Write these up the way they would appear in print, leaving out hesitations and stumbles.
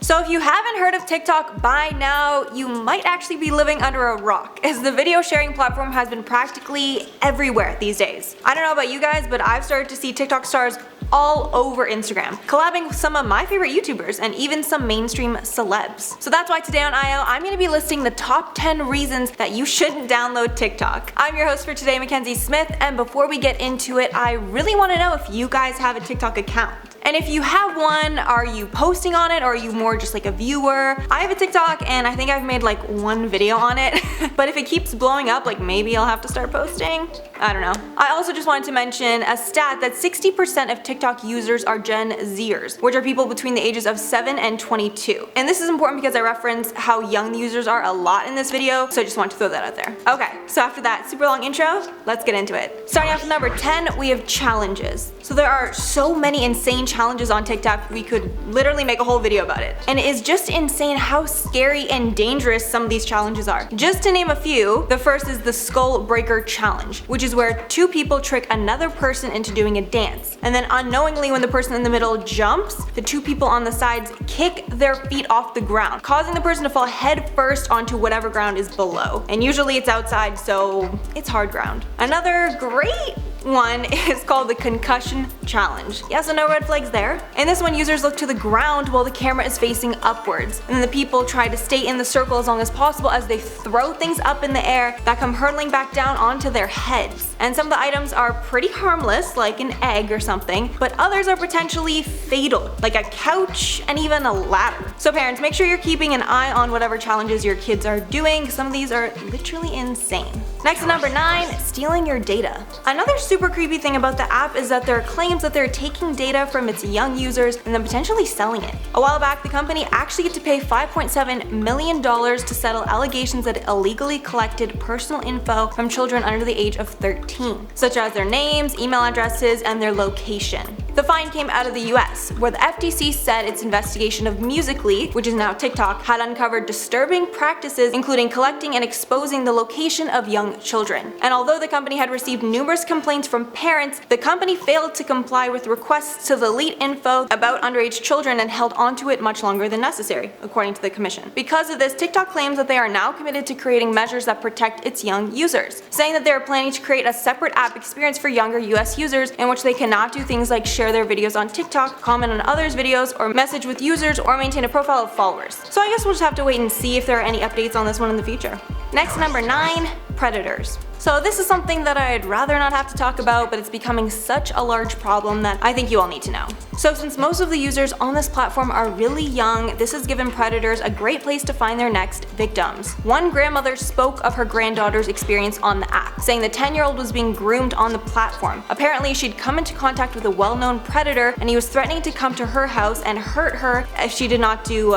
So if you haven't heard of TikTok by now, you might actually be living under a rock, as the video sharing platform has been practically everywhere these days. I don't know about you guys, but I've started to see TikTok stars all over Instagram, collabing with some of my favorite YouTubers and even some mainstream celebs. So that's why today on IO, I'm going to be listing the top 10 reasons that you shouldn't download TikTok. I'm your host for today, Mackenzie Smith, and before we get into it, I really want to know if you guys have a TikTok account. And if you have one, are you posting on it or are you more just like a viewer? I have a TikTok and I think I've made like one video on it, but if it keeps blowing up, like maybe I'll have to start posting. I don't know. I also just wanted to mention a stat that 60% of TikTok users are Gen Zers, which are people between the ages of 7 and 22. And this is important because I reference how young the users are a lot in this video, so I just want to throw that out there. Okay, so after that super long intro, let's get into it. Starting off with number 10, we have challenges. So there are so many insane challenges on TikTok, we could literally make a whole video about it. And it is just insane how scary and dangerous some of these challenges are. Just to name a few, the first is the Skull Breaker Challenge, which is where two people trick another person into doing a dance. And then unknowingly, when the person in the middle jumps, the two people on the sides kick their feet off the ground, causing the person to fall head first onto whatever ground is below. And usually it's outside, so it's hard ground. Another great one is called the Concussion Challenge. Yeah, so no red flags there. In this one, users look to the ground while the camera is facing upwards. And then the people try to stay in the circle as long as possible as they throw things up in the air that come hurtling back down onto their heads. And some of the items are pretty harmless, like an egg or something, but others are potentially fatal, like a couch and even a ladder. So parents, make sure you're keeping an eye on whatever challenges your kids are doing. Some of these are literally insane. Next at number 9, stealing your data. Another super creepy thing about the app is that there are claims that they're taking data from its young users and then potentially selling it. A while back, the company actually had to pay $5.7 million to settle allegations that it illegally collected personal info from children under the age of 13, such as their names, email addresses, and their location. The fine came out of the US, where the FTC said its investigation of Musical.ly, which is now TikTok, had uncovered disturbing practices including collecting and exposing the location of young children. And although the company had received numerous complaints from parents, the company failed to comply with requests to delete info about underage children and held onto it much longer than necessary, according to the commission. Because of this, TikTok claims that they are now committed to creating measures that protect its young users, saying that they are planning to create a separate app experience for younger US users in which they cannot do things like share their videos on TikTok, comment on others' videos, or message with users, or maintain a profile of followers. So I guess we'll just have to wait and see if there are any updates on this one in the future. Next, number 9, predators. So this is something that I'd rather not have to talk about, but it's becoming such a large problem that I think you all need to know. So since most of the users on this platform are really young, this has given predators a great place to find their next victims. One grandmother spoke of her granddaughter's experience on the app, saying the 10-year-old was being groomed on the platform. Apparently, she'd come into contact with a well-known predator, and he was threatening to come to her house and hurt her if she did not do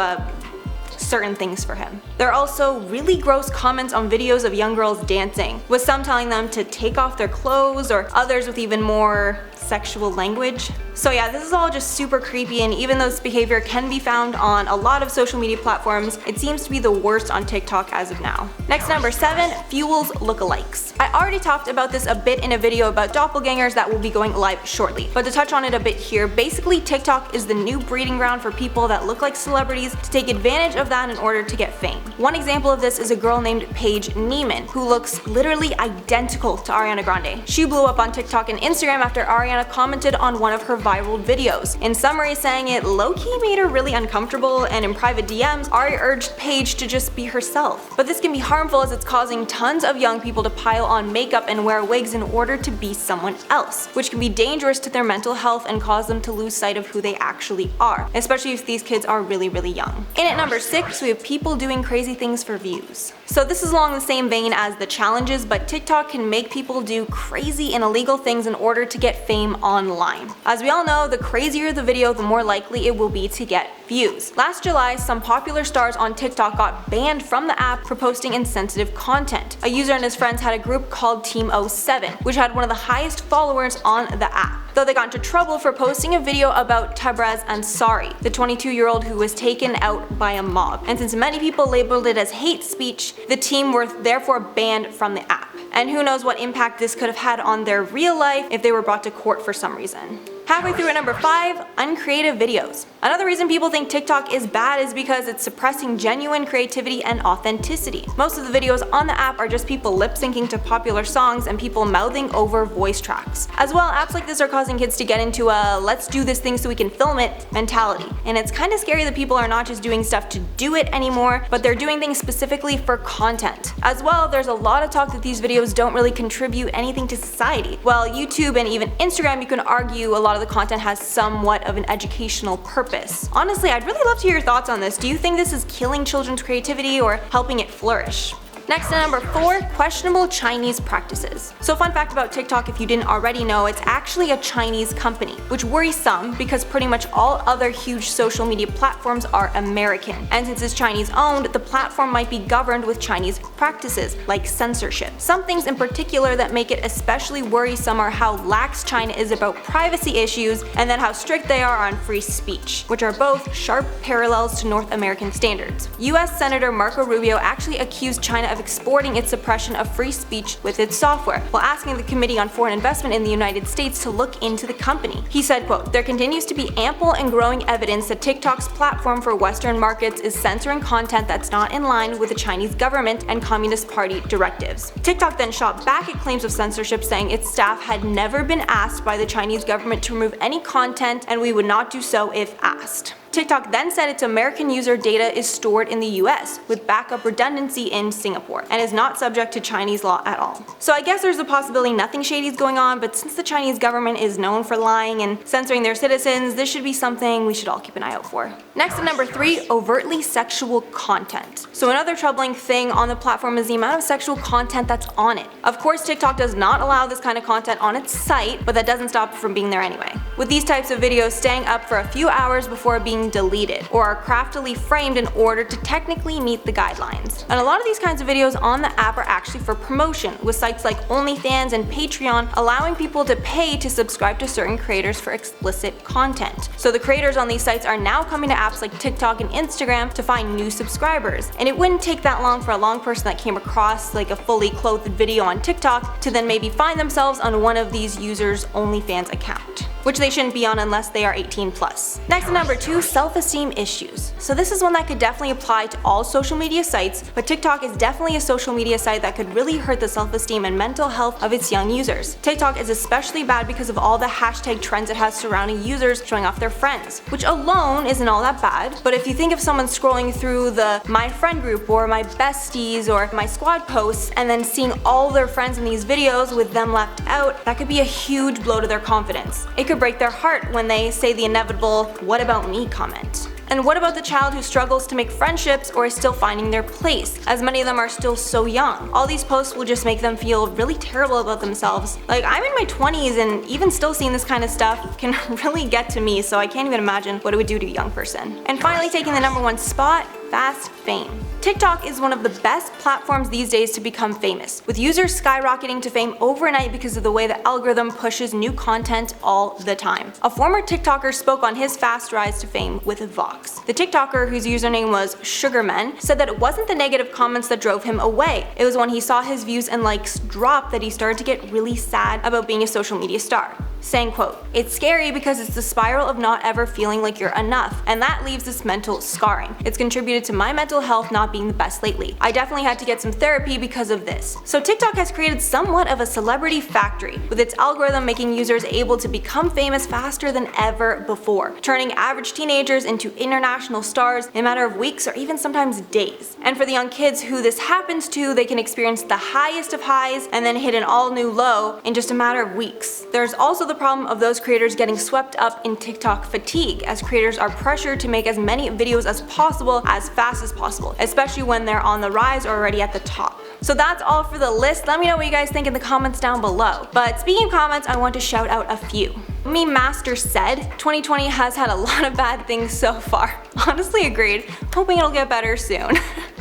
certain things for him. There are also really gross comments on videos of young girls dancing, with some telling them to take off their clothes or others with even more sexual language. So yeah, this is all just super creepy, and even though this behavior can be found on a lot of social media platforms, it seems to be the worst on TikTok as of now. Next, number 7, fuels lookalikes. I already talked about this a bit in a video about doppelgangers that will be going live shortly, but to touch on it a bit here, basically TikTok is the new breeding ground for people that look like celebrities to take advantage of that in order to get fame. One example of this is a girl named Paige Neiman, who looks literally identical to Ariana Grande. She blew up on TikTok and Instagram after Ariana commented on one of her viral videos. In summary, saying it low-key made her really uncomfortable, and in private DMs, Ari urged Paige to just be herself. But this can be harmful as it's causing tons of young people to pile on makeup and wear wigs in order to be someone else, which can be dangerous to their mental health and cause them to lose sight of who they actually are, especially if these kids are really, really young. In at number 6, we have people doing crazy things for views. So this is along the same vein as the challenges, but TikTok can make people do crazy and illegal things in order to get fame online. As we all know, the crazier the video, the more likely it will be to get views. Last July, some popular stars on TikTok got banned from the app for posting insensitive content. A user and his friends had a group called Team 07, which had one of the highest followers on the app, though they got into trouble for posting a video about Tabrez Ansari, the 22-year-old who was taken out by a mob. And since many people labeled it as hate speech, the team were therefore banned from the app. And who knows what impact this could have had on their real life if they were brought to court for some reason. Halfway through at number 5, uncreative videos. Another reason people think TikTok is bad is because it's suppressing genuine creativity and authenticity. Most of the videos on the app are just people lip syncing to popular songs and people mouthing over voice tracks. As well, apps like this are causing kids to get into a let's do this thing so we can film it mentality. And it's kind of scary that people are not just doing stuff to do it anymore, but they're doing things specifically for content. As well, there's a lot of talk that these videos don't really contribute anything to society. While YouTube and even Instagram, you can argue a lot of the content has somewhat of an educational purpose. Honestly, I'd really love to hear your thoughts on this. Do you think this is killing children's creativity or helping it flourish? Next at number 4, questionable Chinese practices. So fun fact about TikTok, if you didn't already know, it's actually a Chinese company, which worries some because pretty much all other huge social media platforms are American. And since it's Chinese owned, the platform might be governed with Chinese practices, like censorship. Some things in particular that make it especially worrisome are how lax China is about privacy issues, and then how strict they are on free speech, which are both sharp parallels to North American standards. US Senator Marco Rubio actually accused China of exporting its suppression of free speech with its software, while asking the Committee on Foreign Investment in the United States to look into the company. He said, quote, "There continues to be ample and growing evidence that TikTok's platform for Western markets is censoring content that's not in line with the Chinese government and Communist Party directives." TikTok then shot back at claims of censorship, saying its staff had never been asked by the Chinese government to remove any content, and we would not do so if asked. TikTok then said its American user data is stored in the US, with backup redundancy in Singapore, and is not subject to Chinese law at all. So I guess there's a possibility nothing shady is going on, but since the Chinese government is known for lying and censoring their citizens, this should be something we should all keep an eye out for. Next at number 3, overtly sexual content. So another troubling thing on the platform is the amount of sexual content that's on it. Of course, TikTok does not allow this kind of content on its site, but that doesn't stop it from being there anyway. With these types of videos staying up for a few hours before being deleted, or are craftily framed in order to technically meet the guidelines. And a lot of these kinds of videos on the app are actually for promotion, with sites like OnlyFans and Patreon allowing people to pay to subscribe to certain creators for explicit content. So the creators on these sites are now coming to apps like TikTok and Instagram to find new subscribers. And it wouldn't take that long for a long person that came across like a fully clothed video on TikTok to then maybe find themselves on one of these users' OnlyFans account, which they shouldn't be on unless they are 18+. Next at number 2, self-esteem issues. So this is one that could definitely apply to all social media sites, but TikTok is definitely a social media site that could really hurt the self-esteem and mental health of its young users. TikTok is especially bad because of all the hashtag trends it has surrounding users showing off their friends, which alone isn't all that bad, but if you think of someone scrolling through the my friend group or my besties or my squad posts and then seeing all their friends in these videos with them left out, that could be a huge blow to their confidence. It could break their heart when they say the inevitable "what about me" comment. And what about the child who struggles to make friendships or is still finding their place, as many of them are still so young? All these posts will just make them feel really terrible about themselves. Like, I'm in my 20s and even still seeing this kind of stuff can really get to me, so I can't even imagine what it would do to a young person. And finally, taking the number 1 spot, fast fame. TikTok is one of the best platforms these days to become famous, with users skyrocketing to fame overnight because of the way the algorithm pushes new content all the time. A former TikToker spoke on his fast rise to fame with Vox. The TikToker, whose username was Sugarman, said that it wasn't the negative comments that drove him away. It was when he saw his views and likes drop that he started to get really sad about being a social media star, saying, quote, "It's scary because it's the spiral of not ever feeling like you're enough, and that leaves this mental scarring. It's contributed to my mental health not being the best lately. I definitely had to get some therapy because of this." So TikTok has created somewhat of a celebrity factory, with its algorithm making users able to become famous faster than ever before, turning average teenagers into international stars in a matter of weeks or even sometimes days. And for the young kids who this happens to, they can experience the highest of highs and then hit an all-new low in just a matter of weeks. There's also the problem of those creators getting swept up in TikTok fatigue, as creators are pressured to make as many videos as possible as fast as possible, especially when they're on the rise or already at the top. So that's all for the list. Let me know what you guys think in the comments down below. But speaking of comments, I want to shout out a few. Meme Master said, 2020 has had a lot of bad things so far. Honestly agreed, hoping it'll get better soon.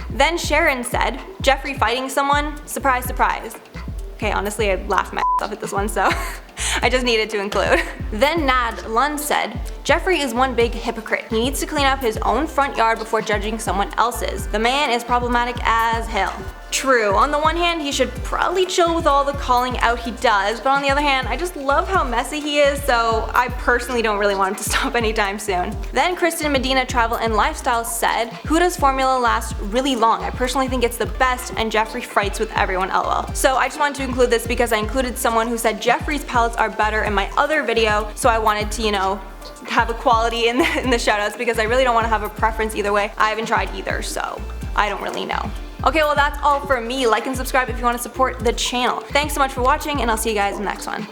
Then Sharon said, Jeffree fighting someone? Surprise, surprise. Okay, honestly, I laughed my ass off at this one, so I just needed to include. Then Nad Lund said, Jeffree is one big hypocrite. He needs to clean up his own front yard before judging someone else's. The man is problematic as hell. True, on the one hand, he should probably chill with all the calling out he does, but on the other hand, I just love how messy he is, so I personally don't really want him to stop anytime soon. Then Kristen Medina Travel and Lifestyle said, "Who does formula last really long? I personally think it's the best, and Jeffree fights with everyone, lol." So I just wanted to include this because I included someone who said Jeffree's palettes are better in my other video, so I wanted to, have equality in the shoutouts because I really don't want to have a preference either way. I haven't tried either, so I don't really know. Okay, well that's all for me. Like and subscribe if you want to support the channel. Thanks so much for watching, and I'll see you guys in the next one.